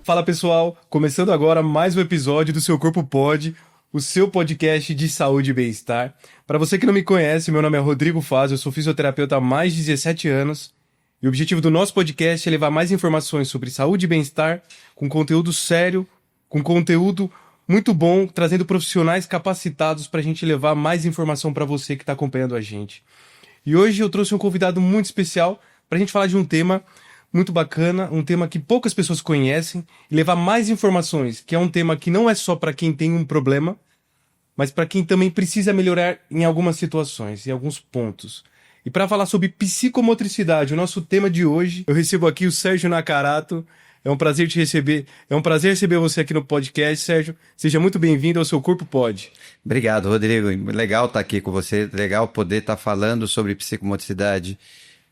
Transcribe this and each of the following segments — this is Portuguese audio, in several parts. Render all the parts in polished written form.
Fala pessoal, começando agora mais um episódio do Seu Corpo Pode, o seu podcast de saúde e bem-estar. Para você que não me conhece, meu nome é Rodrigo Faz, eu sou fisioterapeuta há mais de 17 anos e o objetivo do nosso podcast é levar mais informações sobre saúde e bem-estar com conteúdo sério, com conteúdo muito bom, trazendo profissionais capacitados para a gente levar mais informação para você que está acompanhando a gente. E hoje eu trouxe um convidado muito especial para a gente falar de um tema muito bacana, um tema que poucas pessoas conhecem, e levar mais informações, que é um tema que não é só para quem tem um problema, mas para quem também precisa melhorar em algumas situações, em alguns pontos. E para falar sobre psicomotricidade, o nosso tema de hoje, eu recebo aqui o Sérgio Nakarato. É um prazer te receber, é um prazer receber você aqui no podcast, Sérgio. Seja muito bem-vindo ao Seu Corpo Pode. Obrigado, Rodrigo. Legal estar aqui com você, legal poder estar falando sobre psicomotricidade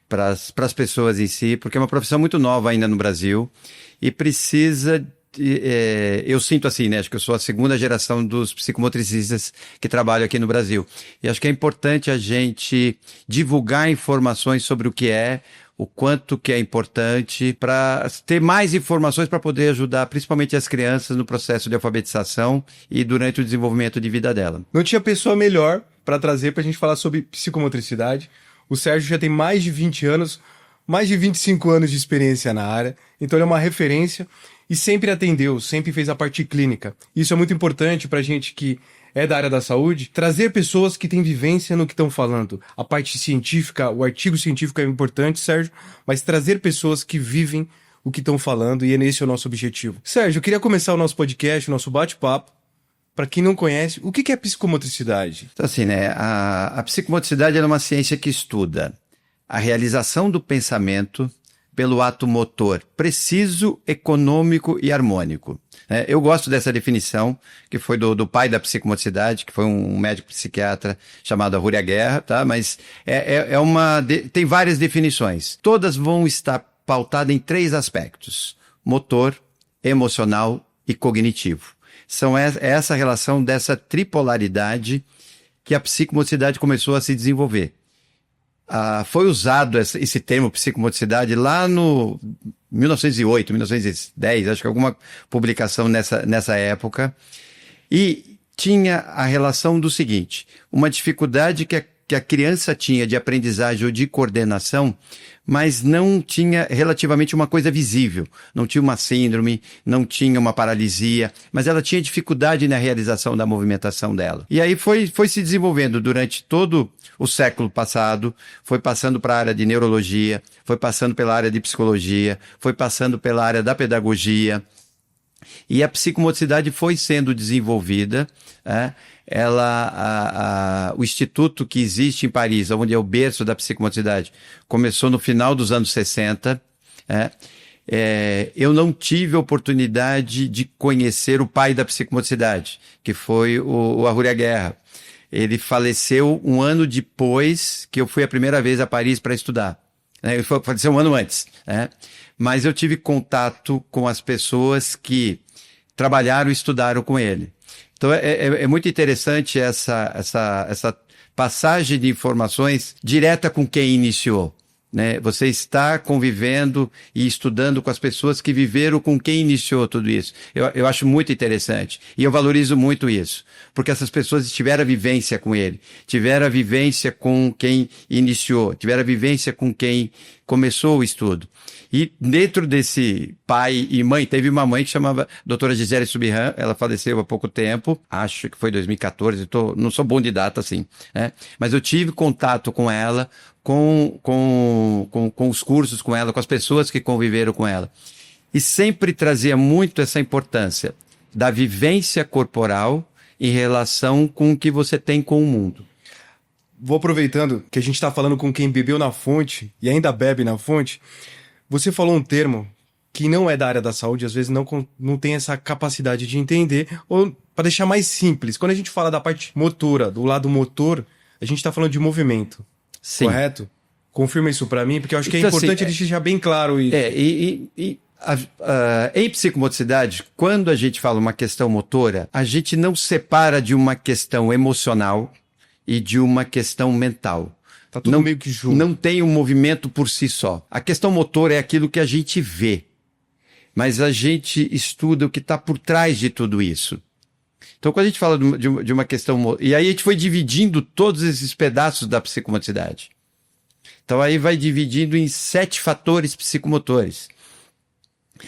para as pessoas em si, porque é uma profissão muito nova ainda no Brasil e precisa, eu sinto assim, né? Acho que eu sou a segunda geração dos psicomotricistas que trabalham aqui no Brasil. E acho que é importante a gente divulgar informações sobre o que é, o quanto que é importante para ter mais informações para poder ajudar principalmente as crianças no processo de alfabetização e durante o desenvolvimento de vida dela. Não tinha pessoa melhor para trazer para a gente falar sobre psicomotricidade. O Sérgio já tem mais de 20 anos, mais de 25 anos de experiência na área, então ele é uma referência e sempre atendeu, sempre fez a parte clínica. Isso é muito importante para a gente que é da área da saúde, trazer pessoas que têm vivência no que estão falando. A parte científica, o artigo científico é importante, Sérgio, mas trazer pessoas que vivem o que estão falando, e esse é o nosso objetivo. Sérgio, eu queria começar o nosso podcast, o nosso bate-papo. Para quem não conhece, o que é psicomotricidade? Então, assim, né? A psicomotricidade é uma ciência que estuda a realização do pensamento pelo ato motor preciso, econômico e harmônico. Eu gosto dessa definição, que foi do pai da psicomotricidade, que foi um médico psiquiatra chamado Arruria Guerra, tá? Mas tem várias definições. Todas vão estar pautadas em 3 aspectos: motor, emocional e cognitivo. São essa relação dessa tripolaridade que a psicomotricidade começou a se desenvolver. Foi usado esse termo psicomotricidade lá no 1908, 1910, acho que alguma publicação nessa época, e tinha a relação do seguinte: uma dificuldade que a criança tinha de aprendizagem ou de coordenação, mas não tinha relativamente uma coisa visível. Não tinha uma síndrome, não tinha uma paralisia, mas ela tinha dificuldade na realização da movimentação dela. E aí foi se desenvolvendo durante todo o século passado, foi passando para a área de neurologia, foi passando pela área de psicologia, foi passando pela área da pedagogia, e a psicomotricidade foi sendo desenvolvida. O instituto que existe em Paris, onde é o berço da psicomotricidade, começou no final dos anos 60. Eu não tive a oportunidade de conhecer o pai da psicomotricidade, que foi o Arruria Guerra. Ele faleceu um ano depois que eu fui a primeira vez a Paris para estudar. Ele faleceu um ano antes. Mas eu tive contato com as pessoas que trabalharam e estudaram com ele. Então é muito interessante essa passagem de informações direta com quem iniciou, né? Você está convivendo e estudando com as pessoas que viveram com quem iniciou tudo isso. Eu acho muito interessante e eu valorizo muito isso, porque essas pessoas tiveram a vivência com ele, tiveram a vivência com quem iniciou, tiveram a vivência com quem começou o estudo. E dentro desse pai e mãe, teve uma mãe que chamava doutora Gisele Subirán, ela faleceu há pouco tempo, acho que foi 2014, não sou bom de data assim, né? Mas eu tive contato com ela, com os cursos com ela, com as pessoas que conviveram com ela. E sempre trazia muito essa importância da vivência corporal em relação com o que você tem com o mundo. Vou aproveitando que a gente está falando com quem bebeu na fonte e ainda bebe na fonte. Você falou um termo que não é da área da saúde, às vezes não tem essa capacidade de entender, ou para deixar mais simples, quando a gente fala da parte motora, do lado motor, a gente está falando de movimento. Sim. Correto? Confirma isso para mim, porque eu acho que é importante deixar bem claro isso. Em psicomotricidade, quando a gente fala uma questão motora, a gente não separa de uma questão emocional e de uma questão mental. Tá tudo meio que junto. Não tem um movimento por si só. A questão motor é aquilo que a gente vê. mas a gente estuda o que está por trás de tudo isso. Então, quando a gente fala de uma questão... E aí a gente foi dividindo todos esses pedaços da psicomotricidade. Então, aí vai dividindo em 7 fatores psicomotores.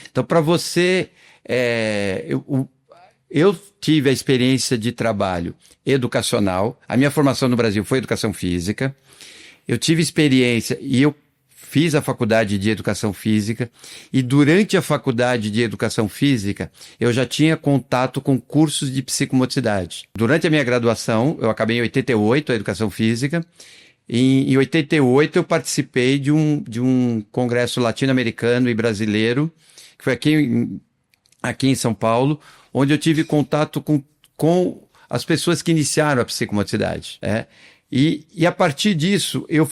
Então, para você... Eu tive a experiência de trabalho educacional. A minha formação no Brasil foi educação física. Eu tive experiência e eu fiz a faculdade de educação física. E durante a faculdade de educação física, eu já tinha contato com cursos de psicomotricidade. Durante a minha graduação, eu acabei em 88 a educação física. Em 88 eu participei de um congresso latino-americano e brasileiro, que foi aqui em São Paulo, onde eu tive contato com as pessoas que iniciaram a psicomotricidade. E a partir disso, eu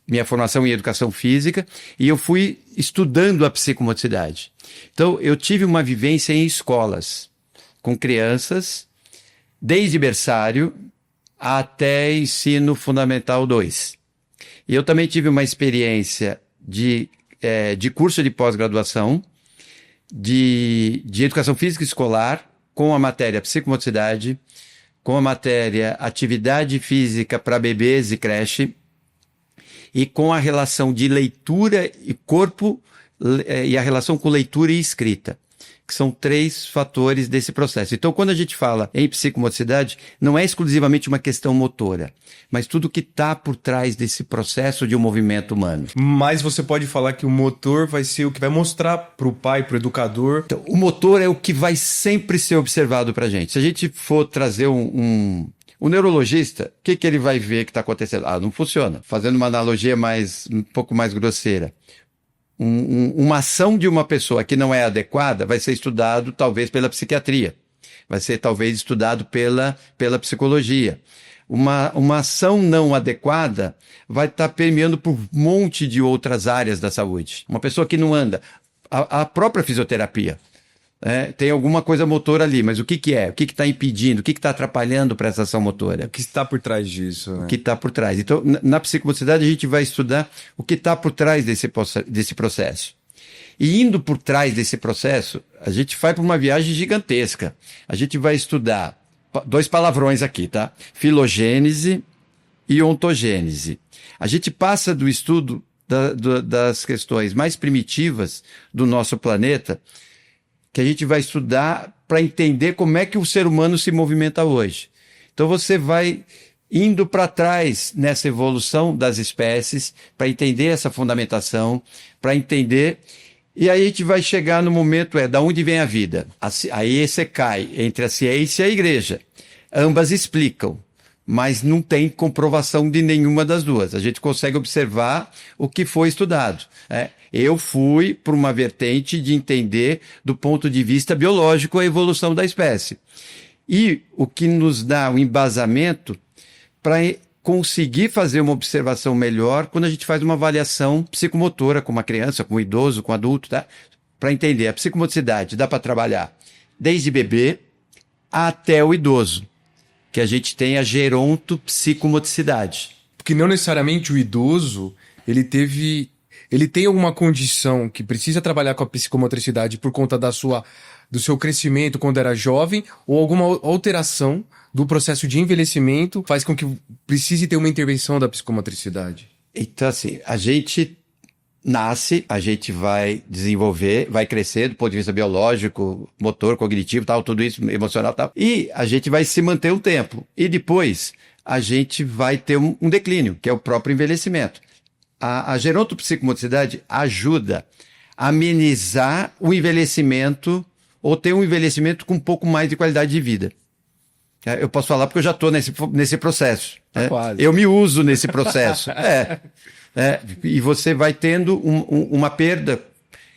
minha formação em educação física, e eu fui estudando a psicomotricidade. Então, eu tive uma vivência em escolas, com crianças, desde berçário até ensino fundamental 2. E eu também tive uma experiência de curso de pós-graduação, de educação física escolar, com a matéria psicomotricidade, com a matéria atividade física para bebês e creche, e com a relação de leitura e corpo, e a relação com leitura e escrita, que são 3 fatores desse processo. Então, quando a gente fala em psicomotricidade, não é exclusivamente uma questão motora, mas tudo que está por trás desse processo de um movimento humano. Mas você pode falar que o motor vai ser o que vai mostrar para o pai, para o educador. Então, o motor é o que vai sempre ser observado para a gente. Se a gente for trazer um neurologista, o que ele vai ver que está acontecendo? Não funciona. Fazendo uma analogia um pouco mais grosseira. Uma ação de uma pessoa que não é adequada vai ser estudado talvez pela psiquiatria, vai ser talvez estudado pela psicologia. Uma ação não adequada vai estar permeando por um monte de outras áreas da saúde. Uma pessoa que não anda, a própria fisioterapia, tem alguma coisa motora ali, mas o que é? O que está impedindo? O que está atrapalhando para essa ação motora? O que está por trás disso? Né? O que está por trás. Então, na psicomotricidade, a gente vai estudar o que está por trás desse processo. E indo por trás desse processo, a gente vai para uma viagem gigantesca. A gente vai estudar 2 palavrões aqui, tá? Filogênese e ontogênese. A gente passa do estudo das questões mais primitivas do nosso planeta, que a gente vai estudar para entender como é que o ser humano se movimenta hoje. Então você vai indo para trás nessa evolução das espécies, para entender essa fundamentação, para entender... E aí a gente vai chegar no momento, da onde vem a vida? Aí você cai entre a ciência e a igreja. Ambas explicam, mas não tem comprovação de nenhuma das duas. A gente consegue observar o que foi estudado. Eu fui por uma vertente de entender do ponto de vista biológico a evolução da espécie. E o que nos dá um embasamento para conseguir fazer uma observação melhor quando a gente faz uma avaliação psicomotora com uma criança, com um idoso, com um adulto, tá? Para entender a psicomotricidade, dá para trabalhar desde bebê até o idoso, que a gente tem a gerontopsicomotricidade. Porque não necessariamente o idoso, ele tem alguma condição que precisa trabalhar com a psicomotricidade por conta do seu crescimento quando era jovem, ou alguma alteração do processo de envelhecimento faz com que precise ter uma intervenção da psicomotricidade. Então, assim, a gente nasce, a gente vai desenvolver, vai crescer do ponto de vista biológico, motor, cognitivo, tal, tudo isso, emocional, tal, e a gente vai se manter um tempo. E depois a gente vai ter um declínio, que é o próprio envelhecimento. A gerontopsicomotricidade ajuda a amenizar o envelhecimento ou ter um envelhecimento com um pouco mais de qualidade de vida. Eu posso falar porque eu já estou nesse processo. Quase. Eu me uso nesse processo. E você vai tendo uma perda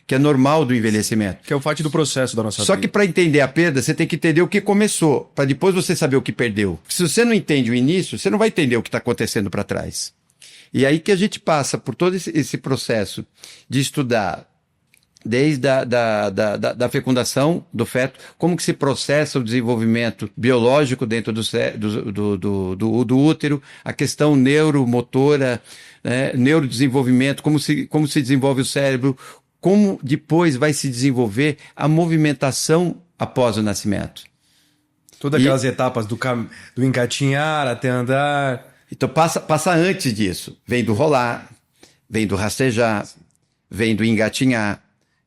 que é normal do envelhecimento. Que é o parte do processo da nossa vida. Só que para entender a perda, você tem que entender o que começou, para depois você saber o que perdeu. Se você não entende o início, você não vai entender o que está acontecendo para trás. E aí que a gente passa por todo esse processo de estudar desde da fecundação do feto, como que se processa o desenvolvimento biológico dentro do útero, a questão neuromotora, neurodesenvolvimento, como se desenvolve o cérebro, como depois vai se desenvolver a movimentação após o nascimento. Todas aquelas etapas do engatinhar até andar. Então passa antes disso. Vem do rolar, vem do rastejar, vem do engatinhar,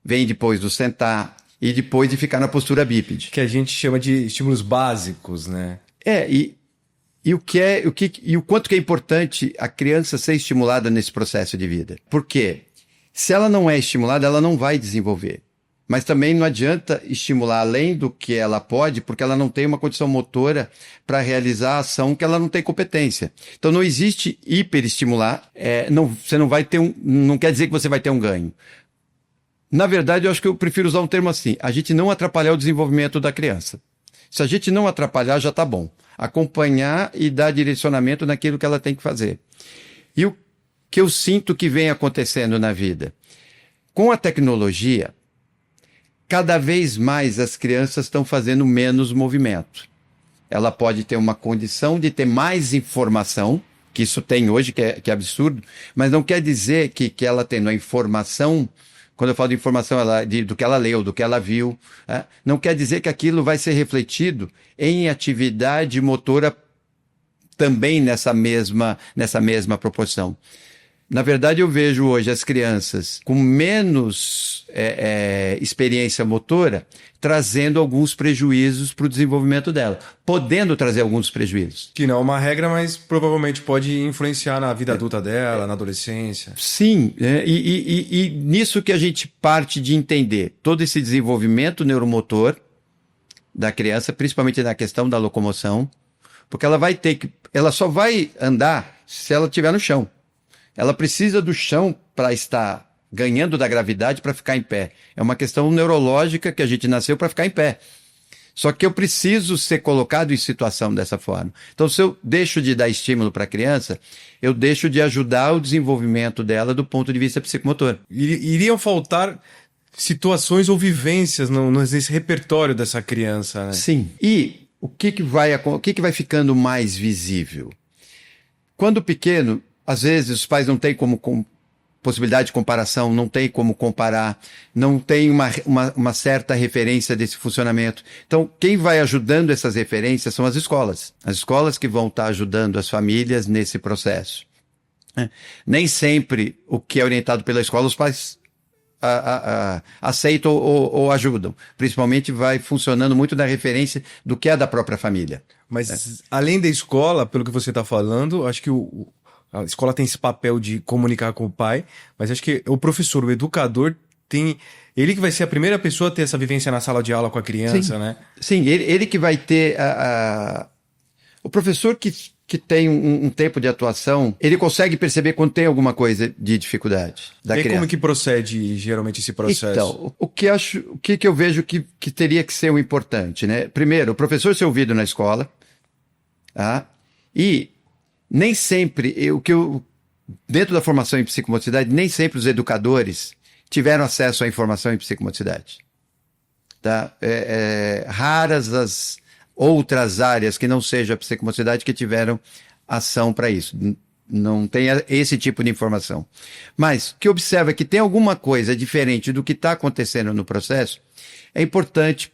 vem depois do sentar e depois de ficar na postura bípede. Que a gente chama de estímulos básicos, né? E o quanto que é importante a criança ser estimulada nesse processo de vida. Por quê? Se ela não é estimulada, ela não vai desenvolver. Mas também não adianta estimular além do que ela pode, porque ela não tem uma condição motora para realizar a ação que ela não tem competência. Então não existe hiperestimular, você não vai ter não quer dizer que você vai ter um ganho. Na verdade, eu acho que eu prefiro usar um termo assim, a gente não atrapalhar o desenvolvimento da criança. Se a gente não atrapalhar, já está bom. Acompanhar e dar direcionamento naquilo que ela tem que fazer. E o que eu sinto que vem acontecendo na vida? Com a tecnologia, cada vez mais as crianças estão fazendo menos movimento. Ela pode ter uma condição de ter mais informação, que isso tem hoje, que é absurdo, mas não quer dizer que ela tendo a informação, quando eu falo de informação do que ela leu, do que ela viu, não quer dizer que aquilo vai ser refletido em atividade motora também nessa mesma proporção. Na verdade, eu vejo hoje as crianças com menos experiência motora trazendo alguns prejuízos para o desenvolvimento dela, podendo trazer alguns prejuízos. Que não é uma regra, mas provavelmente pode influenciar na vida adulta dela, na adolescência. Sim, e nisso que a gente parte de entender todo esse desenvolvimento neuromotor da criança, principalmente na questão da locomoção, porque ela só vai andar se ela estiver no chão. Ela precisa do chão para estar ganhando da gravidade para ficar em pé. É uma questão neurológica que a gente nasceu para ficar em pé. Só que eu preciso ser colocado em situação dessa forma. Então, se eu deixo de dar estímulo para a criança, eu deixo de ajudar o desenvolvimento dela do ponto de vista psicomotor. Iriam faltar situações ou vivências nesse repertório dessa criança, né? Sim. E o que vai ficando mais visível? Quando pequeno, às vezes os pais não têm possibilidade de comparação, não tem como comparar, não tem uma certa referência desse funcionamento. Então, quem vai ajudando essas referências são as escolas. As escolas que vão estar ajudando as famílias nesse processo. Nem sempre o que é orientado pela escola os pais aceitam ou ajudam. Principalmente vai funcionando muito na referência do que é da própria família. Mas além da escola, pelo que você está falando, acho que a escola tem esse papel de comunicar com o pai, mas acho que o professor, o educador, ele que vai ser a primeira pessoa a ter essa vivência na sala de aula com a criança, né? Sim, ele que vai ter o professor que tem um tempo de atuação, ele consegue perceber quando tem alguma coisa de dificuldade da criança. E como que procede geralmente esse processo? Então, o que eu vejo que teria que ser o importante, né? Primeiro, o professor ser ouvido na escola, e nem sempre, dentro da formação em psicomotricidade, nem sempre os educadores tiveram acesso à informação em psicomotricidade. Tá? Raras as outras áreas que não seja a psicomotricidade que tiveram ação para isso. Não tem esse tipo de informação. Mas o que observa é que tem alguma coisa diferente do que está acontecendo no processo, é importante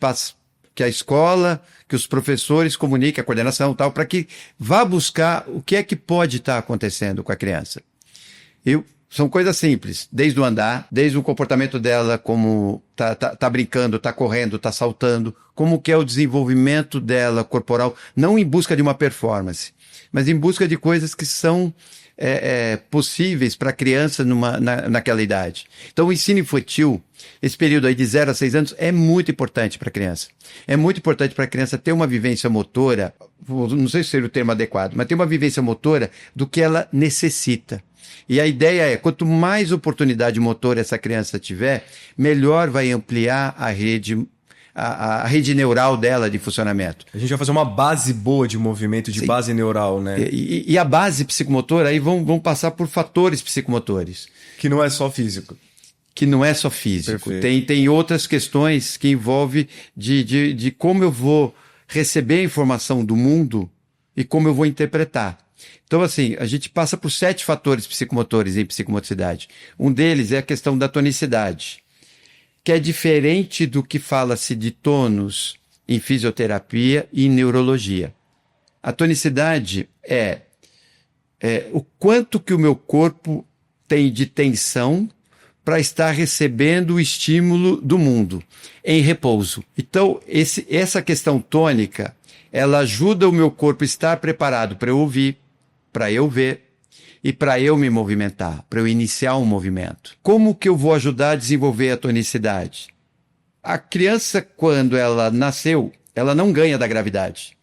que a escola, que os professores comuniquem a coordenação tal, para que vá buscar o que é que pode estar acontecendo com a criança. São coisas simples, desde o andar, desde o comportamento dela, como tá brincando, tá correndo, tá saltando, como que é o desenvolvimento dela corporal, não em busca de uma performance, mas em busca de coisas que são possíveis para a criança naquela idade. Então o ensino infantil, esse período aí de 0 a 6 anos, é muito importante para a criança. É muito importante para a criança ter uma vivência motora, não sei se seria o termo adequado, mas ter uma vivência motora do que ela necessita. E a ideia é, quanto mais oportunidade motora essa criança tiver, melhor vai ampliar a rede neural dela de funcionamento. A gente vai fazer uma base boa de movimento, de base neural, né? E a base psicomotora, aí vão passar por fatores psicomotores. Que não é só físico. Que não é só físico. Tem outras questões que envolvem de como eu vou receber a informação do mundo e como eu vou interpretar. Então, assim, a gente passa por 7 fatores psicomotores em psicomotricidade. Um deles é a questão da tonicidade. que é diferente do que fala-se de tônus em fisioterapia e em neurologia. A tonicidade é o quanto que o meu corpo tem de tensão para estar recebendo o estímulo do mundo em repouso. Então, essa questão tônica, ela ajuda o meu corpo a estar preparado para eu ouvir, para eu ver e para eu me movimentar, para eu iniciar um movimento. Como que eu vou ajudar a desenvolver a tonicidade? A criança, quando ela nasceu, ela não ganha da gravidade.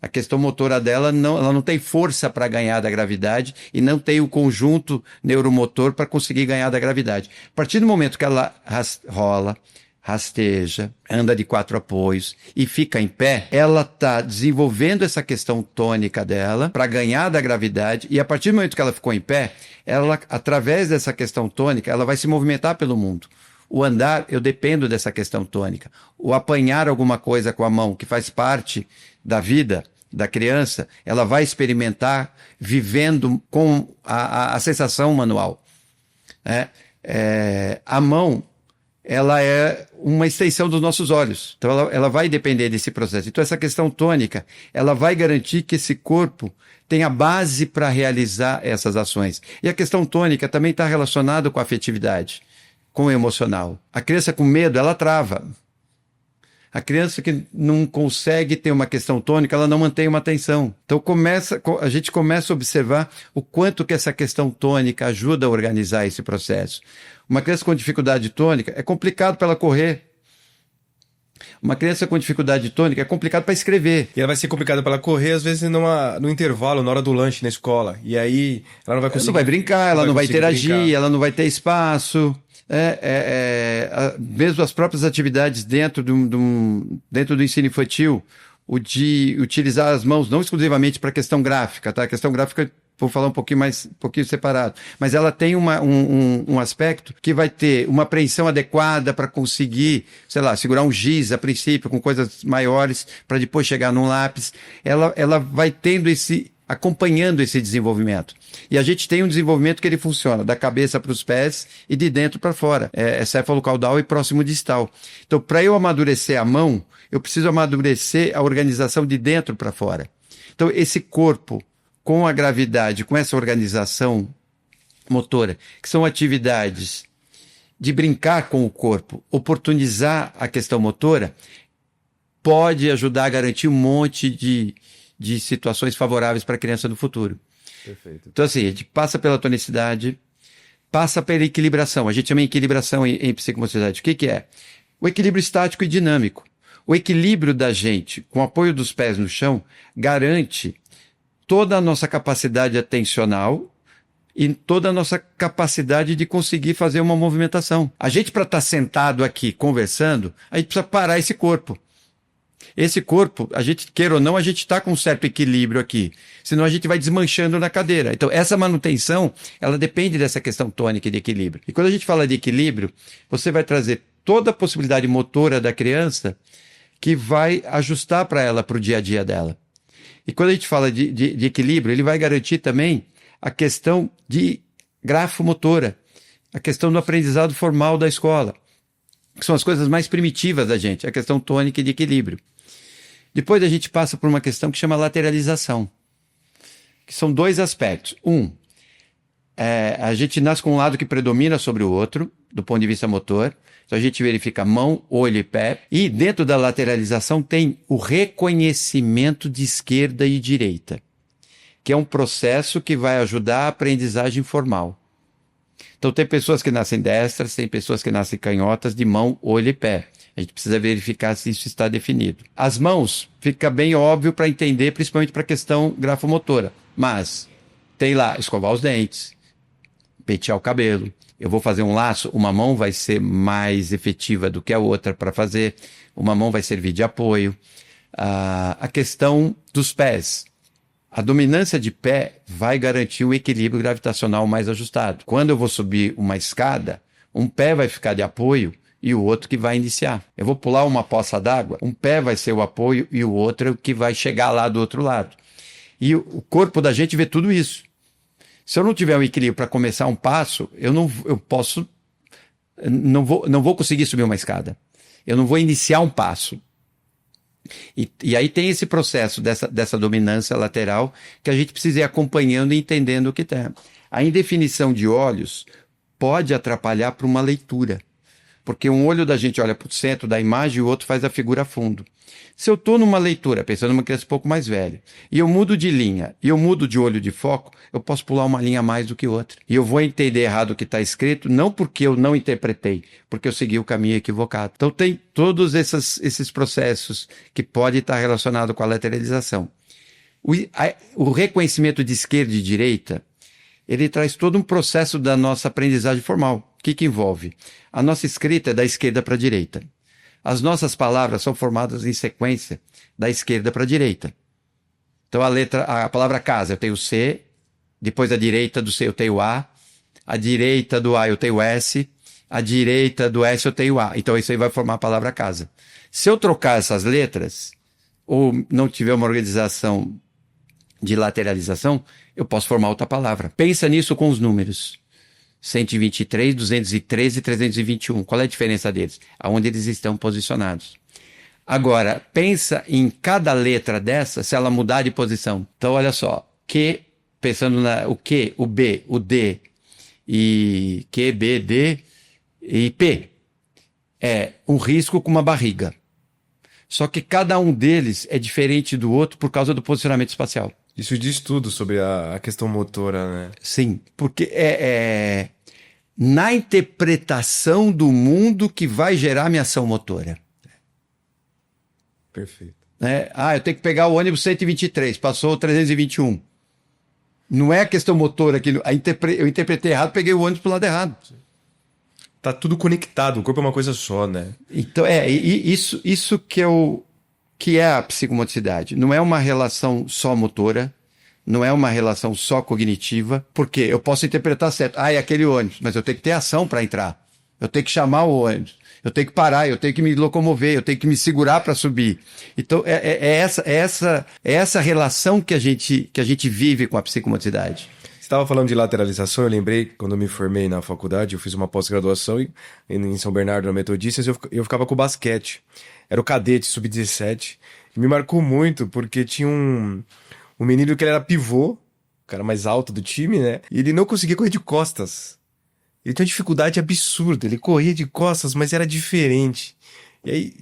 A questão motora dela, ela não tem força para ganhar da gravidade e não tem o conjunto neuromotor para conseguir ganhar da gravidade. A partir do momento que ela rola, rasteja, anda de 4 apoios e fica em pé, ela está desenvolvendo essa questão tônica dela para ganhar da gravidade, e a partir do momento que ela ficou em pé, ela, através dessa questão tônica, ela vai se movimentar pelo mundo. O andar, eu dependo dessa questão tônica. O apanhar alguma coisa com a mão, que faz parte da vida da criança, ela vai experimentar vivendo com a sensação manual. A mão, ela é uma extensão dos nossos olhos. Então, ela vai depender desse processo. Então, essa questão tônica, ela vai garantir que esse corpo tenha base para realizar essas ações. E a questão tônica também está relacionada com a afetividade, com o emocional. A criança com medo, ela trava. A criança que não consegue ter uma questão tônica, ela não mantém uma atenção. Então a gente começa a observar o quanto que essa questão tônica ajuda a organizar esse processo. Uma criança com dificuldade tônica, é complicado para ela correr. Uma criança com dificuldade tônica é complicado para escrever. E ela vai ser complicada para ela correr, às vezes, no intervalo, na hora do lanche na escola. E aí ela não vai conseguir... Ela não vai brincar, ela não vai interagir, brincar. Ela não vai ter espaço. Mesmo as próprias atividades dentro do ensino infantil, o de utilizar as mãos, não exclusivamente para a questão gráfica, tá? A questão gráfica, vou falar um pouquinho separado, mas ela tem um aspecto que vai ter uma apreensão adequada para conseguir, sei lá, segurar um giz a princípio, com coisas maiores, para depois chegar num lápis. Ela vai tendo acompanhando esse desenvolvimento. E a gente tem um desenvolvimento que ele funciona da cabeça para os pés e de dentro para fora. É céfalo-caudal e próximo distal. Então, para eu amadurecer a mão, eu preciso amadurecer a organização de dentro para fora. Então, esse corpo, com a gravidade, com essa organização motora, que são atividades de brincar com o corpo, oportunizar a questão motora, pode ajudar a garantir um monte de situações favoráveis para a criança no futuro. Perfeito. Então, assim, a gente passa pela tonicidade, passa pela equilibração. A gente chama de equilibração em psicomotricidade. O que é? O equilíbrio estático e dinâmico. O equilíbrio da gente, com o apoio dos pés no chão, garante toda a nossa capacidade atencional e toda a nossa capacidade de conseguir fazer uma movimentação. A gente, para estar sentado aqui conversando, a gente precisa parar esse corpo. Esse corpo, a gente queira ou não, a gente está com um certo equilíbrio aqui. Senão a gente vai desmanchando na cadeira. Então, essa manutenção, ela depende dessa questão tônica e de equilíbrio. E quando a gente fala de equilíbrio, você vai trazer toda a possibilidade motora da criança que vai ajustar para ela, para o dia a dia dela. E quando a gente fala de equilíbrio, ele vai garantir também a questão de grafomotora, a questão do aprendizado formal da escola, que são as coisas mais primitivas da gente, a questão tônica e de equilíbrio. Depois a gente passa por uma questão que chama lateralização, que são dois aspectos. A gente nasce com um lado que predomina sobre o outro, do ponto de vista motor. Então a gente verifica mão, olho e pé. E dentro da lateralização tem o reconhecimento de esquerda e direita, que é um processo que vai ajudar a aprendizagem formal. Então tem pessoas que nascem destras, tem pessoas que nascem canhotas de mão, olho e pé. A gente precisa verificar se isso está definido. As mãos, fica bem óbvio para entender, principalmente para a questão grafomotora. Mas tem lá, escovar os dentes, pentear o cabelo. Eu vou fazer um laço, uma mão vai ser mais efetiva do que a outra para fazer. Uma mão vai servir de apoio. A questão dos pés. A dominância de pé vai garantir um equilíbrio gravitacional mais ajustado. Quando eu vou subir uma escada, um pé vai ficar de apoio e o outro que vai iniciar. Eu vou pular uma poça d'água, um pé vai ser o apoio e o outro é o que vai chegar lá do outro lado. E o corpo da gente vê tudo isso. Se eu não tiver um equilíbrio para começar um passo, eu posso não vou conseguir subir uma escada. Eu não vou iniciar um passo. E aí tem esse processo dessa dominância lateral que a gente precisa ir acompanhando e entendendo o que tem. A indefinição de olhos pode atrapalhar para uma leitura. Porque um olho da gente olha para o centro da imagem e o outro faz a figura a fundo. Se eu estou numa leitura, pensando numa criança um pouco mais velha, e eu mudo de linha, e eu mudo de olho de foco, eu posso pular uma linha a mais do que outra. E eu vou entender errado o que está escrito, não porque eu não interpretei, porque eu segui o caminho equivocado. Então tem todos esses processos que podem estar relacionados com a lateralização. O reconhecimento de esquerda e direita, ele traz todo um processo da nossa aprendizagem formal. O que envolve? A nossa escrita é da esquerda para a direita. As nossas palavras são formadas em sequência da esquerda para a direita. Então a palavra casa eu tenho C, depois à direita do C eu tenho A, à direita do A eu tenho S, à direita do S eu tenho A. Então isso aí vai formar a palavra casa. Se eu trocar essas letras, ou não tiver uma organização de lateralização, eu posso formar outra palavra. Pensa nisso com os números. 123, 213 e 321. Qual é a diferença deles? Aonde eles estão posicionados. Agora, pensa em cada letra dessa, se ela mudar de posição. Então, olha só. Q, pensando o Q, o B, o D, e Q, B, D e P. É um risco com uma barriga. Só que cada um deles é diferente do outro por causa do posicionamento espacial. Isso diz tudo sobre a questão motora, né? Sim, porque é na interpretação do mundo que vai gerar minha ação motora. Perfeito. Eu tenho que pegar o ônibus 123, passou o 321. Não é a questão motora que eu interpretei errado, peguei o ônibus pro lado errado. Tá tudo conectado, o corpo é uma coisa só, né? Então, isso que é a psicomotricidade. Não é uma relação só motora, não é uma relação só cognitiva, porque eu posso interpretar certo. É aquele ônibus, mas eu tenho que ter ação para entrar. Eu tenho que chamar o ônibus, eu tenho que parar, eu tenho que me locomover, eu tenho que me segurar para subir. Então, essa relação que a gente vive com a psicomotricidade. Você estava falando de lateralização, eu lembrei, quando eu me formei na faculdade, eu fiz uma pós-graduação em São Bernardo, na Metodistas, eu ficava com basquete. Era o cadete, sub-17. Me marcou muito, porque tinha um menino que ele era pivô, o cara mais alto do time, né? E ele não conseguia correr de costas. Ele tinha uma dificuldade absurda. Ele corria de costas, mas era diferente. E aí,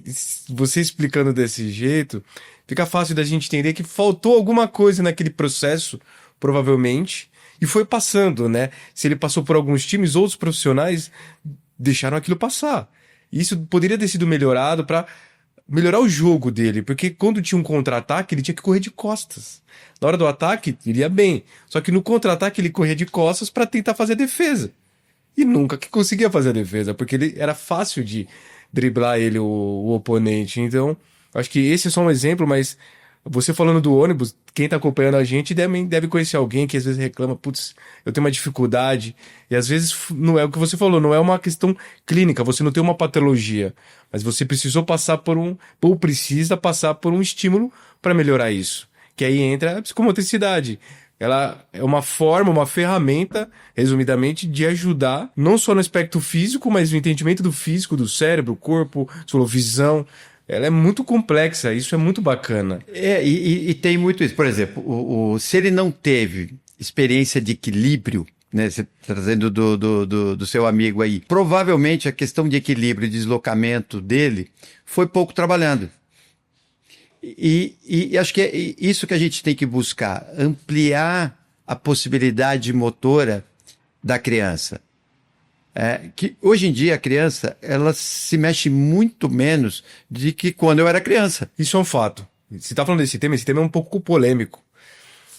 você explicando desse jeito, fica fácil da gente entender que faltou alguma coisa naquele processo, provavelmente, e foi passando, né? Se ele passou por alguns times, outros profissionais deixaram aquilo passar. E isso poderia ter sido melhorado para melhorar o jogo dele, porque quando tinha um contra-ataque, ele tinha que correr de costas. Na hora do ataque, iria bem. Só que no contra-ataque, ele corria de costas para tentar fazer a defesa. E nunca que conseguia fazer a defesa, porque ele era fácil de driblar ele, o oponente. Então, acho que esse é só um exemplo, mas você falando do ônibus, quem tá acompanhando a gente deve conhecer alguém que às vezes reclama, putz, eu tenho uma dificuldade. E às vezes não é o que você falou, não é uma questão clínica, você não tem uma patologia, mas você precisou passar ou precisa passar por um estímulo para melhorar isso. Que aí entra a psicomotricidade. Ela é uma forma, uma ferramenta, resumidamente, de ajudar, não só no aspecto físico, mas no entendimento do físico, do cérebro, corpo, sua visão. Ela é muito complexa, isso é muito bacana. E tem muito isso. Por exemplo, se ele não teve experiência de equilíbrio, né, você trazendo do seu amigo aí, provavelmente a questão de equilíbrio e deslocamento dele foi pouco trabalhando. E acho que é isso que a gente tem que buscar, ampliar a possibilidade motora da criança. Que hoje em dia a criança, ela se mexe muito menos do que quando eu era criança. Isso é um fato. Você está falando desse tema, esse tema é um pouco polêmico,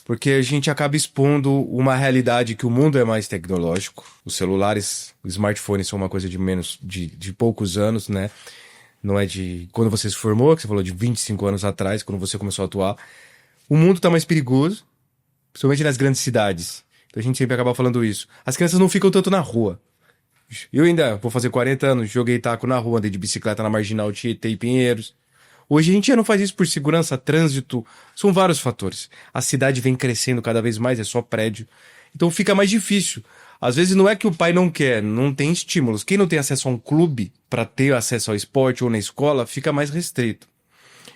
porque a gente acaba expondo uma realidade que o mundo é mais tecnológico, os celulares, os smartphones são uma coisa de poucos anos, né? Não é de quando você se formou, que você falou de 25 anos atrás, quando você começou a atuar. O mundo está mais perigoso, principalmente nas grandes cidades. Então a gente sempre acaba falando isso. As crianças não ficam tanto na rua. Eu ainda vou fazer 40 anos, joguei taco na rua, andei de bicicleta na Marginal Tietê e Pinheiros. Hoje a gente já não faz isso por segurança, trânsito, são vários fatores. A cidade vem crescendo cada vez mais, é só prédio. Então fica mais difícil. Às vezes não é que o pai não quer, não tem estímulos. Quem não tem acesso a um clube para ter acesso ao esporte ou na escola, fica mais restrito.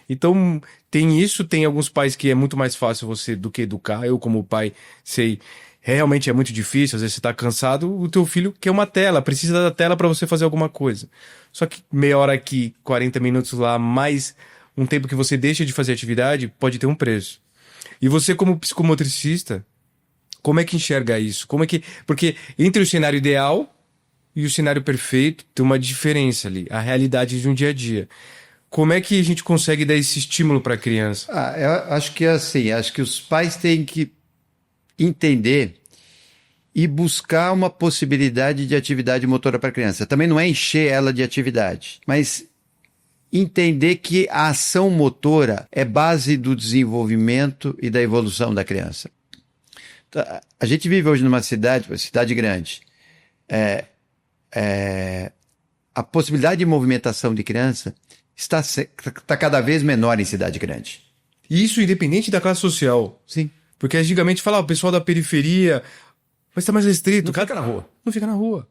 Então, tem isso, tem alguns pais que é muito mais fácil você do que educar. Eu, como pai, sei, realmente é muito difícil. Às vezes você tá cansado, o teu filho quer uma tela, precisa da tela para você fazer alguma coisa. Só que meia hora aqui, 40 minutos lá, mais um tempo que você deixa de fazer atividade, pode ter um preço. E você, como psicomotricista, como é que enxerga isso? Como é que... Porque entre o cenário ideal e o cenário perfeito, tem uma diferença ali, a realidade de um dia a dia. Como é que a gente consegue dar esse estímulo para a criança? Eu acho que é assim, acho que os pais têm que entender e buscar uma possibilidade de atividade motora para a criança. Também não é encher ela de atividade, mas entender que a ação motora é base do desenvolvimento e da evolução da criança. A gente vive hoje numa cidade, uma cidade grande. A possibilidade de movimentação de criança está cada vez menor em cidade grande. E isso independente da classe social. Sim. Porque antigamente falava, o pessoal da periferia, mas está mais restrito. Não fica na rua. Não fica na rua.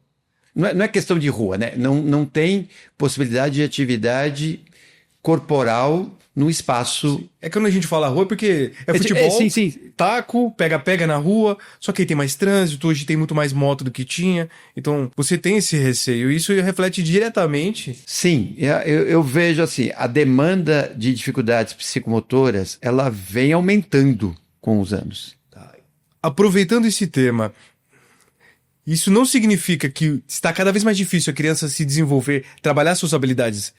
Não é questão de rua, né? Não tem possibilidade de atividade corporal no espaço. É que quando a gente fala rua, porque é futebol, sim. taco, pega na rua, só que aí tem mais trânsito, hoje tem muito mais moto do que tinha. Então, você tem esse receio, e isso reflete diretamente. Sim, eu vejo assim, a demanda de dificuldades psicomotoras, ela vem aumentando com os anos. Aproveitando esse tema, isso não significa que está cada vez mais difícil a criança se desenvolver, trabalhar suas habilidades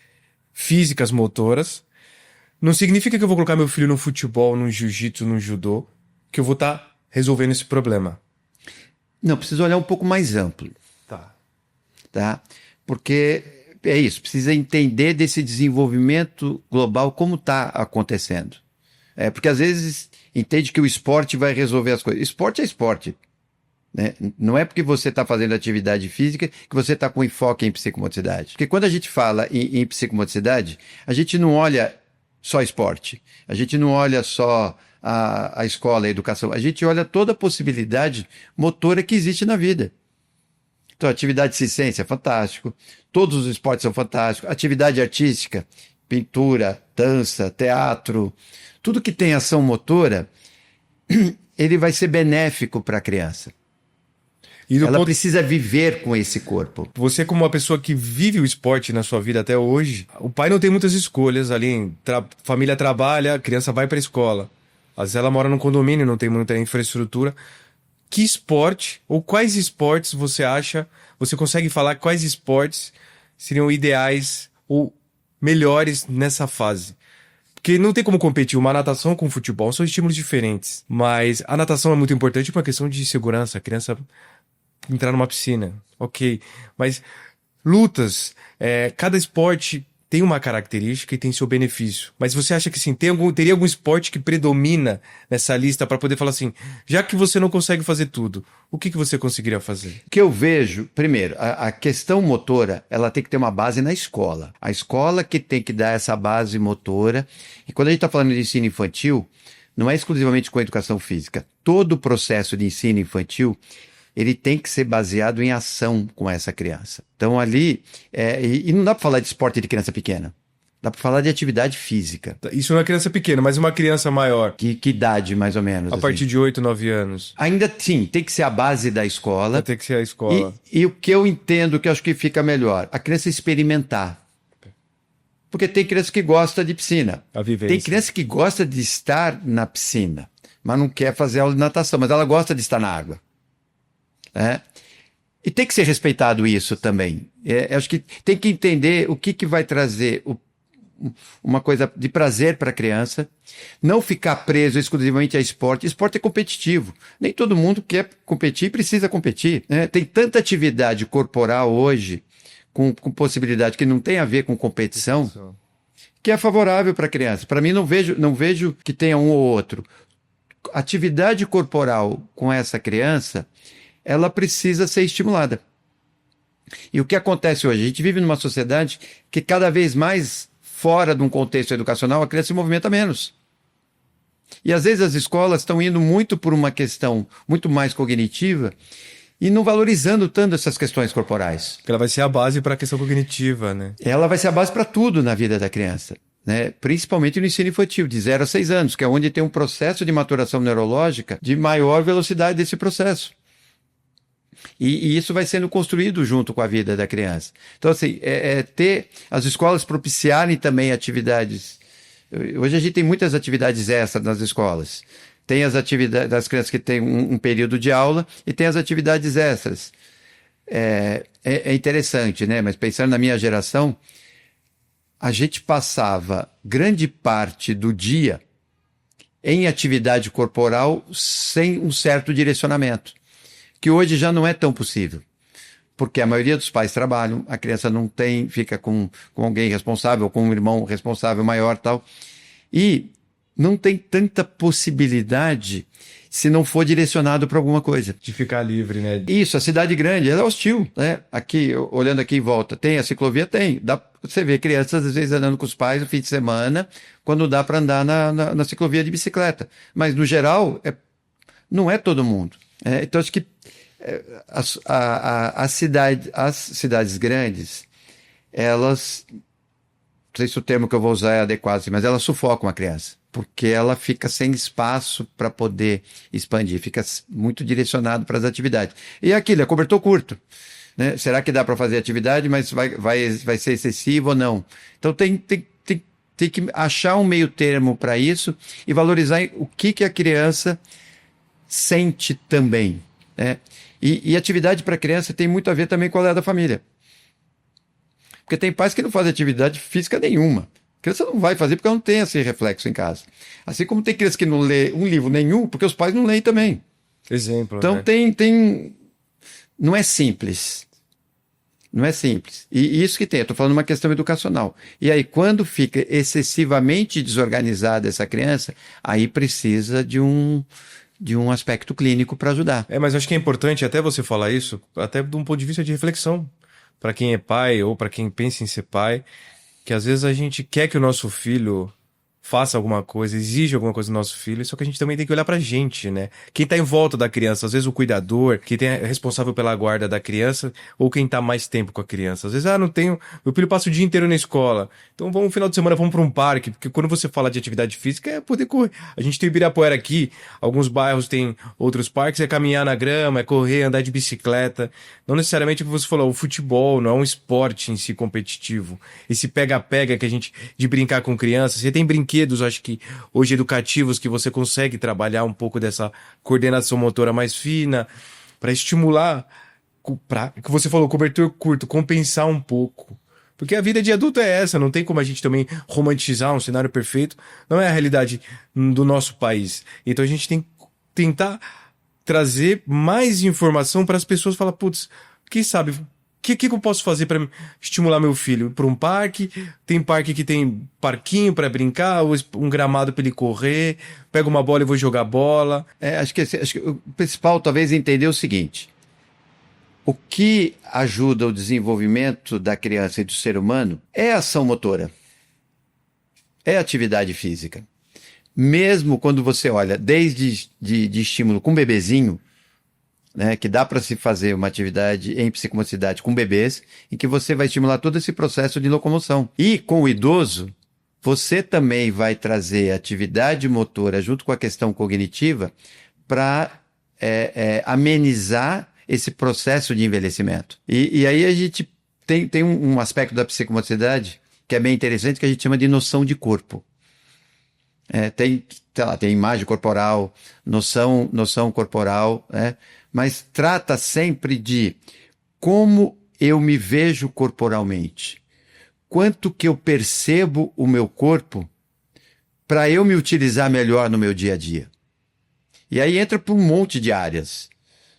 físicas, motoras. Não significa que eu vou colocar meu filho no futebol, no jiu-jitsu, no judô, que eu vou estar resolvendo esse problema. Não, precisa olhar um pouco mais amplo. Tá? Porque é isso, precisa entender desse desenvolvimento global, como está acontecendo. Porque às vezes entende que o esporte vai resolver as coisas. Esporte é esporte. Né? Não é porque você está fazendo atividade física que você está com enfoque em psicomotricidade. Porque quando a gente fala em psicomotricidade, a gente não olha só esporte, a gente não olha só a escola, a educação, a gente olha toda a possibilidade motora que existe na vida. Então, atividade circense é fantástico, todos os esportes são fantásticos, atividade artística, pintura, dança, teatro, tudo que tem ação motora, ele vai ser benéfico para a criança. Ela precisa viver com esse corpo. Você, como uma pessoa que vive o esporte na sua vida até hoje, o pai não tem muitas escolhas ali. Família trabalha, a criança vai para a escola. Às vezes ela mora num condomínio, não tem muita infraestrutura. Que esporte ou quais esportes você acha, você consegue falar quais esportes seriam ideais ou melhores nessa fase? Porque não tem como competir uma natação com o futebol, são estímulos diferentes. Mas a natação é muito importante por uma questão de segurança. A criança entrar numa piscina, ok. Mas lutas, cada esporte tem uma característica e tem seu benefício. Mas você acha que sim, teria algum esporte que predomina nessa lista para poder falar assim, já que você não consegue fazer tudo, o que você conseguiria fazer? O que eu vejo, primeiro, a questão motora, ela tem que ter uma base na escola. A escola que tem que dar essa base motora. E quando a gente está falando de ensino infantil, não é exclusivamente com a educação física. Todo o processo de ensino infantil ele tem que ser baseado em ação com essa criança. Então ali, e não dá para falar de esporte de criança pequena, dá para falar de atividade física. Isso não é criança pequena, mas uma criança maior. Que idade, mais ou menos? A partir de 8, 9 anos. Ainda sim, tem que ser a base da escola. Tem que ser a escola. E o que eu entendo, que eu acho que fica melhor, a criança experimentar. Porque tem criança que gosta de piscina. A vivência. Tem criança que gosta de estar na piscina, mas não quer fazer aula de natação, mas ela gosta de estar na água. E tem que ser respeitado isso também. Acho que tem que entender o que vai trazer uma coisa de prazer para a criança, não ficar preso exclusivamente a esporte. Esporte é competitivo. Nem todo mundo quer competir e precisa competir. Tem tanta atividade corporal hoje, com possibilidade que não tem a ver com competição, que é favorável para a criança. Para mim, não vejo que tenha um ou outro. Atividade corporal com essa criança, ela precisa ser estimulada. E o que acontece hoje? A gente vive numa sociedade que cada vez mais, fora de um contexto educacional, a criança se movimenta menos. E às vezes as escolas estão indo muito por uma questão muito mais cognitiva e não valorizando tanto essas questões corporais. Que ela vai ser a base para a questão cognitiva, né? Ela vai ser a base para tudo na vida da criança, né? Principalmente no ensino infantil, de 0 a 6 anos, que é onde tem um processo de maturação neurológica de maior velocidade desse processo. E isso vai sendo construído junto com a vida da criança. Então, assim, ter as escolas propiciarem também atividades. Hoje a gente tem muitas atividades extras nas escolas. Tem as atividades das crianças que têm um período de aula e tem as atividades extras. É interessante, né? Mas pensando na minha geração, a gente passava grande parte do dia em atividade corporal sem um certo direcionamento, que hoje já não é tão possível. Porque a maioria dos pais trabalham, a criança não tem, fica com alguém responsável, com um irmão responsável maior e tal. E não tem tanta possibilidade se não for direcionado para alguma coisa. De ficar livre, né? Isso, a cidade grande, ela é hostil, né? Aqui, olhando aqui em volta, tem a ciclovia? Tem. Você vê crianças, às vezes, andando com os pais no fim de semana, quando dá para andar na ciclovia de bicicleta. Mas, no geral, não é todo mundo. Então, acho que as cidades grandes, elas, não sei se o termo que eu vou usar é adequado, mas elas sufocam a criança, porque ela fica sem espaço para poder expandir, fica muito direcionado para as atividades. E aquilo, é cobertor curto, né? Será que dá para fazer atividade, mas vai ser excessivo ou não? Então tem que achar um meio termo para isso e valorizar o que a criança sente também, né? E atividade para criança tem muito a ver também com a da família. Porque tem pais que não fazem atividade física nenhuma. A criança não vai fazer porque ela não tem esse reflexo em casa. Assim como tem criança que não lê um livro nenhum porque os pais não leem também. Exemplo, então, né? Não é simples. Não é simples. E isso que tem, eu estou falando uma questão educacional. E aí, quando fica excessivamente desorganizada essa criança, aí precisa de um aspecto clínico para ajudar. Mas eu acho que é importante até você falar isso, até de um ponto de vista de reflexão, para quem é pai ou para quem pensa em ser pai, que às vezes a gente quer que o nosso filho faça alguma coisa, exige alguma coisa do nosso filho, só que a gente também tem que olhar pra gente, né? Quem tá em volta da criança, às vezes o cuidador, quem é responsável pela guarda da criança, ou quem tá mais tempo com a criança. Às vezes, não tenho, meu filho passa o dia inteiro na escola, então vamos no final de semana, vamos pra um parque, porque quando você fala de atividade física, é poder correr. A gente tem Ibirapuera aqui, alguns bairros tem outros parques, é caminhar na grama, é correr, andar de bicicleta. Não necessariamente o que você falou, o futebol não é um esporte em si competitivo. Esse pega-pega que a gente, de brincar com crianças, você tem brinquedos, acho que hoje educativos, que você consegue trabalhar um pouco dessa coordenação motora mais fina, para estimular, que você falou, cobertor curto, compensar um pouco. Porque a vida de adulto é essa, não tem como a gente também romantizar um cenário perfeito, não é a realidade do nosso país. Então a gente tem que tentar trazer mais informação para as pessoas falar, putz, quem sabe, o que eu posso fazer para estimular meu filho? Para um parque, tem parque que tem parquinho para brincar, ou um gramado para ele correr, pega uma bola e vou jogar bola. Acho que o principal talvez é entender o seguinte: o que ajuda o desenvolvimento da criança e do ser humano é a ação motora, é a atividade física. Mesmo quando você olha desde de estímulo com bebezinho, né, que dá para se fazer uma atividade em psicomotricidade com bebês, em que você vai estimular todo esse processo de locomoção. E com o idoso, você também vai trazer atividade motora junto com a questão cognitiva para amenizar esse processo de envelhecimento. E aí a gente tem um aspecto da psicomotricidade que é bem interessante, que a gente chama de noção de corpo. Tem imagem corporal, noção corporal, né? Mas trata sempre de como eu me vejo corporalmente, quanto que eu percebo o meu corpo para eu me utilizar melhor no meu dia a dia. E aí entra para um monte de áreas,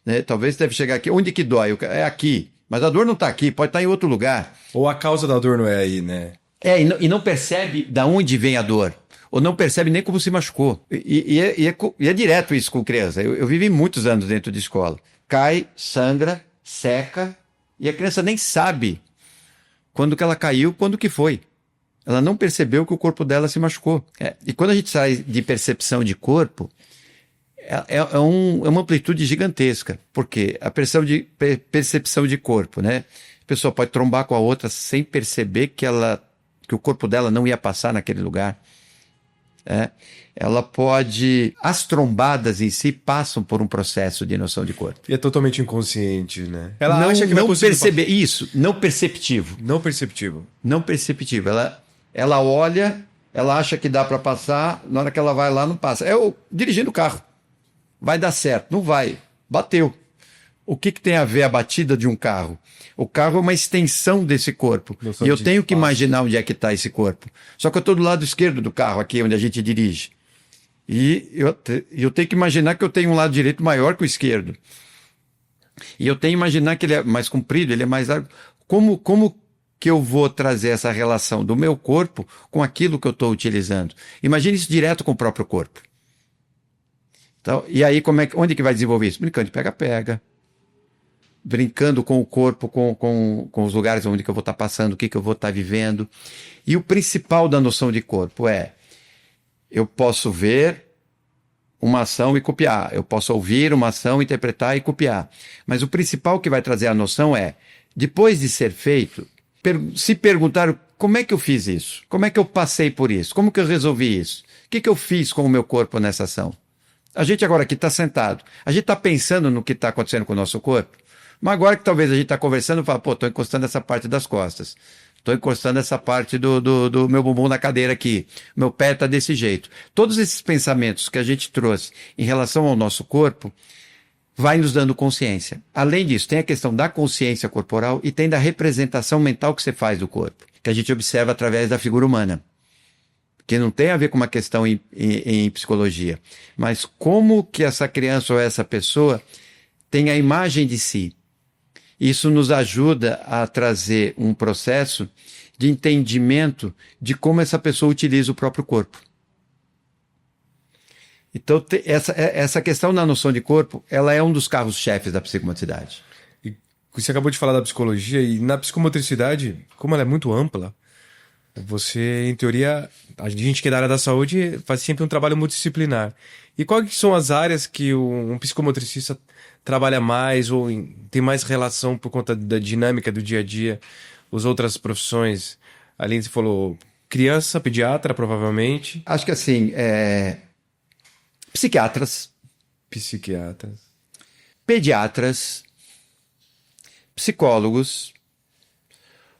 né? Talvez deve chegar aqui, onde que dói? É aqui, mas a dor não está aqui, pode estar em outro lugar. Ou a causa da dor não é aí, né? E não percebe de onde vem a dor. Ou não percebe nem como se machucou. E é direto isso com criança. Eu vivi muitos anos dentro de escola. Cai, sangra, seca, e a criança nem sabe quando que ela caiu, quando que foi. Ela não percebeu que o corpo dela se machucou. E quando a gente sai de percepção de corpo, é uma amplitude gigantesca, porque a percepção de corpo, né? A pessoa pode trombar com a outra sem perceber que o corpo dela não ia passar naquele lugar. Ela pode... As trombadas em si passam por um processo de noção de corpo. E é totalmente inconsciente, né? Ela Não, acha que vai não conseguir perceber isso, não perceptivo. Não perceptível. Não perceptível. Ela olha, ela acha que dá para passar, na hora que ela vai lá, não passa. Dirigindo o carro. Vai dar certo. Não vai. Bateu. O que tem a ver a batida de um carro? O carro é uma extensão desse corpo. E eu tenho que imaginar onde é que está esse corpo. Só que eu estou do lado esquerdo do carro, aqui onde a gente dirige. E eu tenho que imaginar que eu tenho um lado direito maior que o esquerdo. E eu tenho que imaginar que ele é mais comprido, ele é mais largo. Como que eu vou trazer essa relação do meu corpo com aquilo que eu estou utilizando? Imagine isso direto com o próprio corpo. Então, e aí, onde que vai desenvolver isso? Brincando de pega-pega. Brincando com o corpo, com os lugares onde que eu vou estar passando, o que eu vou estar vivendo. E o principal da noção de corpo eu posso ver uma ação e copiar. Eu posso ouvir uma ação, interpretar e copiar. Mas o principal que vai trazer a noção depois de ser feito, se perguntar como é que eu fiz isso? Como é que eu passei por isso? Como que eu resolvi isso? O que eu fiz com o meu corpo nessa ação? A gente agora aqui está sentado. A gente está pensando no que está acontecendo com o nosso corpo. Mas agora que talvez a gente está conversando, fala, estou encostando essa parte das costas. Estou encostando essa parte do meu bumbum na cadeira aqui. Meu pé está desse jeito. Todos esses pensamentos que a gente trouxe em relação ao nosso corpo vai nos dando consciência. Além disso, tem a questão da consciência corporal e tem da representação mental que você faz do corpo, que a gente observa através da figura humana. Que não tem a ver com uma questão em psicologia, mas como que essa criança ou essa pessoa tem a imagem de si. Isso nos ajuda a trazer um processo de entendimento de como essa pessoa utiliza o próprio corpo. Então, essa questão da noção de corpo, ela é um dos carros-chefes da psicomotricidade. E você acabou de falar da psicologia, e na psicomotricidade, como ela é muito ampla, você, em teoria, a gente que é da área da saúde faz sempre um trabalho multidisciplinar. E quais são as áreas que um psicomotricista trabalha mais ou tem mais relação por conta da dinâmica do dia a dia, as outras profissões? Além, você falou criança, pediatra, provavelmente. Acho que assim, psiquiatras, pediatras, psicólogos,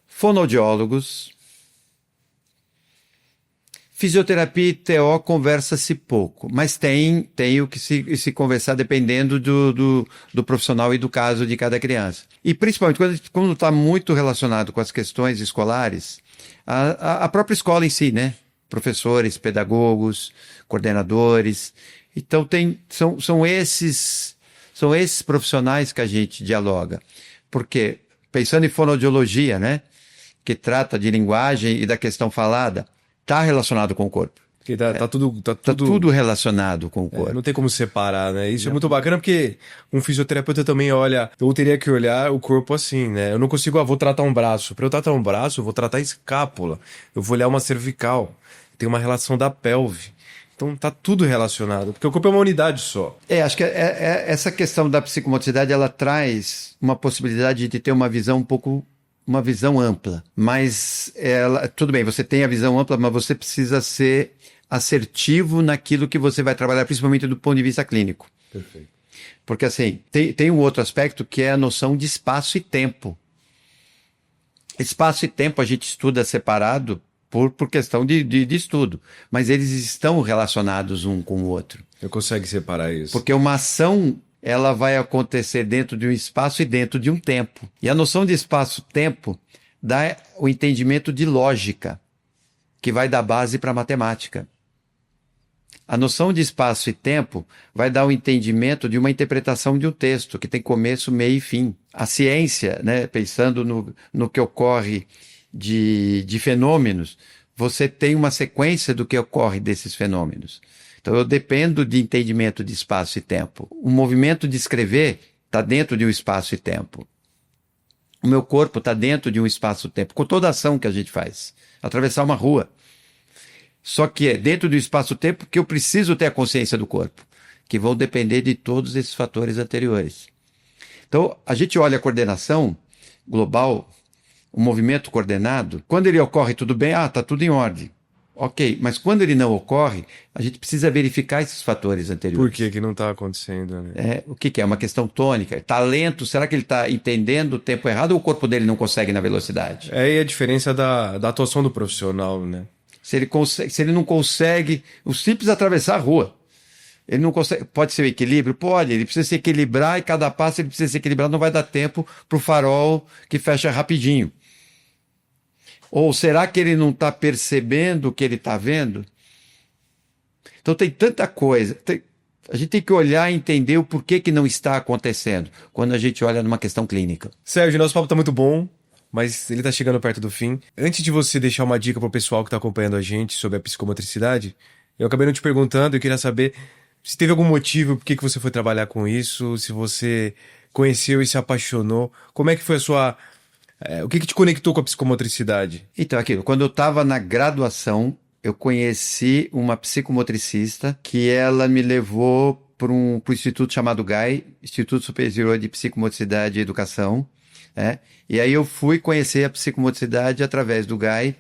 fonoaudiólogos, fisioterapia e TO conversa-se pouco, mas tem o que se conversar dependendo do profissional e do caso de cada criança. E principalmente quando está muito relacionado com as questões escolares, a própria escola em si, né? Professores, pedagogos, coordenadores. Então são esses profissionais que a gente dialoga. Porque, pensando em fonoaudiologia, né? Que trata de linguagem e da questão falada, está relacionado com o corpo. Porque tá tudo relacionado com o corpo. Não tem como separar, né? Isso é muito bacana porque um fisioterapeuta também olha, eu teria que olhar o corpo assim, né? Eu não consigo, vou tratar um braço. Para eu tratar um braço, eu vou tratar a escápula. Eu vou olhar uma cervical. Tem uma relação da pelve. Então tá tudo relacionado, porque o corpo é uma unidade só. Acho que essa questão da psicomotricidade, ela traz uma possibilidade de ter uma visão uma visão ampla, mas tudo bem, você tem a visão ampla, mas você precisa ser assertivo naquilo que você vai trabalhar, principalmente do ponto de vista clínico. Perfeito. Porque assim, tem um outro aspecto que é a noção de espaço e tempo. Espaço e tempo a gente estuda separado por questão de estudo, mas eles estão relacionados um com o outro. Eu consigo separar isso. Porque uma ação, ela vai acontecer dentro de um espaço e dentro de um tempo. E a noção de espaço-tempo dá o entendimento de lógica, que vai dar base para a matemática. A noção de espaço e tempo vai dar o entendimento de uma interpretação de um texto, que tem começo, meio e fim. A ciência, né, pensando no que ocorre de fenômenos, você tem uma sequência do que ocorre desses fenômenos. Então eu dependo de entendimento de espaço e tempo. O movimento de escrever está dentro de um espaço e tempo. O meu corpo está dentro de um espaço e tempo, com toda a ação que a gente faz. Atravessar uma rua. Só que é dentro do espaço-tempo que eu preciso ter a consciência do corpo. que vão depender de todos esses fatores anteriores. Então, a gente olha a coordenação global, o movimento coordenado, quando ele ocorre tudo bem, está tudo em ordem. Ok, mas quando ele não ocorre, a gente precisa verificar esses fatores anteriores. Por que não está acontecendo, né? O que é? Uma questão tônica. Está lento? Será que ele está entendendo o tempo errado ou o corpo dele não consegue na velocidade? É aí a diferença da atuação do profissional, né? Se ele não consegue, o simples atravessar a rua. Ele não consegue. Pode ser o equilíbrio? Pode. Ele precisa se equilibrar e cada passo ele precisa se equilibrar. Não vai dar tempo para o farol que fecha rapidinho. Ou será que ele não está percebendo o que ele está vendo? Então tem tanta coisa. A gente tem que olhar e entender o porquê que não está acontecendo quando a gente olha numa questão clínica. Sérgio, nosso papo está muito bom, mas ele está chegando perto do fim. Antes de você deixar uma dica para o pessoal que está acompanhando a gente sobre a psicomotricidade, eu acabei não te perguntando, eu queria saber se teve algum motivo por que você foi trabalhar com isso, se você conheceu e se apaixonou, como é que foi a sua... o que te conectou com a psicomotricidade? Então, quando eu estava na graduação, eu conheci uma psicomotricista que ela me levou para um instituto chamado GAI, Instituto Superior de Psicomotricidade e Educação. E aí eu fui conhecer a psicomotricidade através do GAI.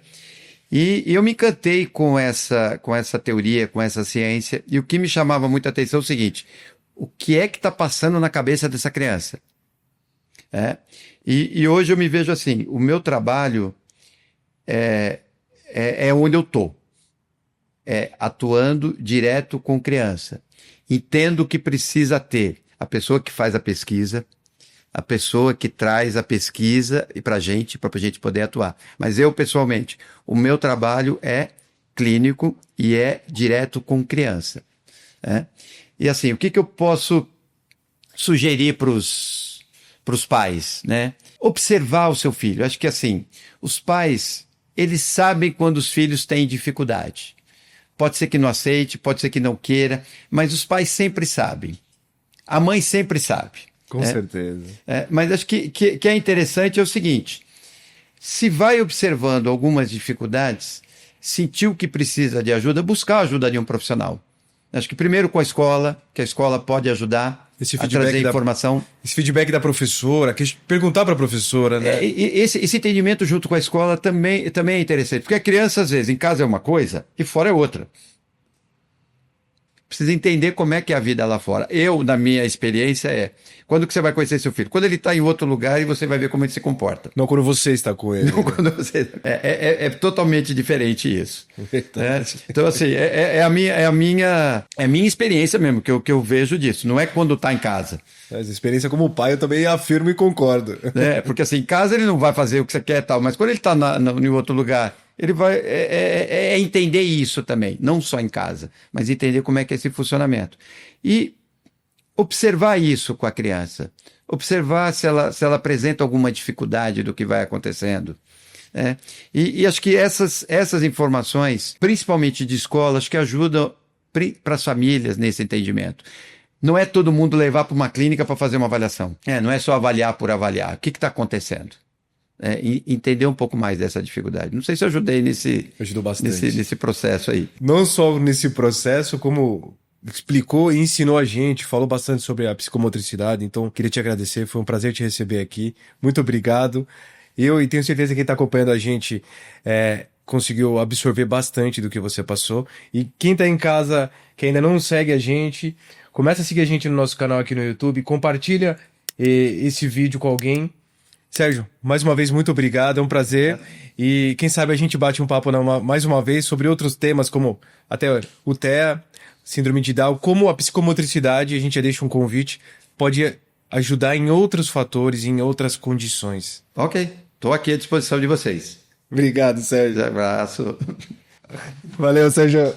E eu me encantei com essa teoria, com essa ciência. E o que me chamava muita atenção é o seguinte: o que é que está passando na cabeça dessa criança? E hoje eu me vejo assim, o meu trabalho é onde eu estou. Atuando direto com criança. Entendo o que precisa ter a pessoa que faz a pesquisa, a pessoa que traz a pesquisa e para a gente poder atuar. Mas eu, pessoalmente, o meu trabalho é clínico e é direto com criança. E assim, o que eu posso sugerir para os pais, né? Observar o seu filho. Acho que assim, os pais, eles sabem quando os filhos têm dificuldade. Pode ser que não aceite, pode ser que não queira, mas os pais sempre sabem. A mãe sempre sabe. Com certeza. Mas acho que é interessante é o seguinte: se vai observando algumas dificuldades, sentiu que precisa de ajuda, buscar a ajuda de um profissional. Acho que primeiro com a escola, que a escola pode ajudar a trazer informação. Esse feedback da professora, perguntar para a professora, né? Esse entendimento junto com a escola também é interessante, porque a criança, às vezes, em casa é uma coisa e fora é outra. Precisa entender como é que é a vida lá fora. Na minha experiência, quando que você vai conhecer seu filho? Quando ele está em outro lugar e você vai ver como ele se comporta. Não quando você está com ele. Não quando você... É totalmente diferente isso. Então, assim, é a minha experiência mesmo, que eu vejo disso. Não é quando está em casa. Mas a experiência como pai eu também afirmo e concordo. Porque assim, em casa ele não vai fazer o que você quer e tal, mas quando ele está em outro lugar... Ele vai entender isso também, não só em casa, mas entender como é que é esse funcionamento. E observar isso com a criança. Observar se ela apresenta alguma dificuldade do que vai acontecendo. E acho que essas informações, principalmente de escola, acho que ajudam para as famílias nesse entendimento. Não é todo mundo levar para uma clínica para fazer uma avaliação. Não é só avaliar por avaliar. O que está acontecendo? Entender um pouco mais dessa dificuldade. Não sei se eu ajudei Ajudou bastante. nesse processo aí. Não só nesse processo, como explicou e ensinou a gente, falou bastante sobre a psicomotricidade, então queria te agradecer, foi um prazer te receber aqui. Muito obrigado. E tenho certeza que quem está acompanhando a gente conseguiu absorver bastante do que você passou. E quem está em casa, que ainda não segue a gente, começa a seguir a gente no nosso canal aqui no YouTube, compartilha esse vídeo com alguém. Sérgio, mais uma vez, muito obrigado, é um prazer. E quem sabe a gente bate um papo mais uma vez sobre outros temas, como até o TEA, Síndrome de Down, como a psicomotricidade, a gente já deixa um convite, pode ajudar em outros fatores, em outras condições. Ok, estou aqui à disposição de vocês. Obrigado, Sérgio. Um abraço. Valeu, Sérgio.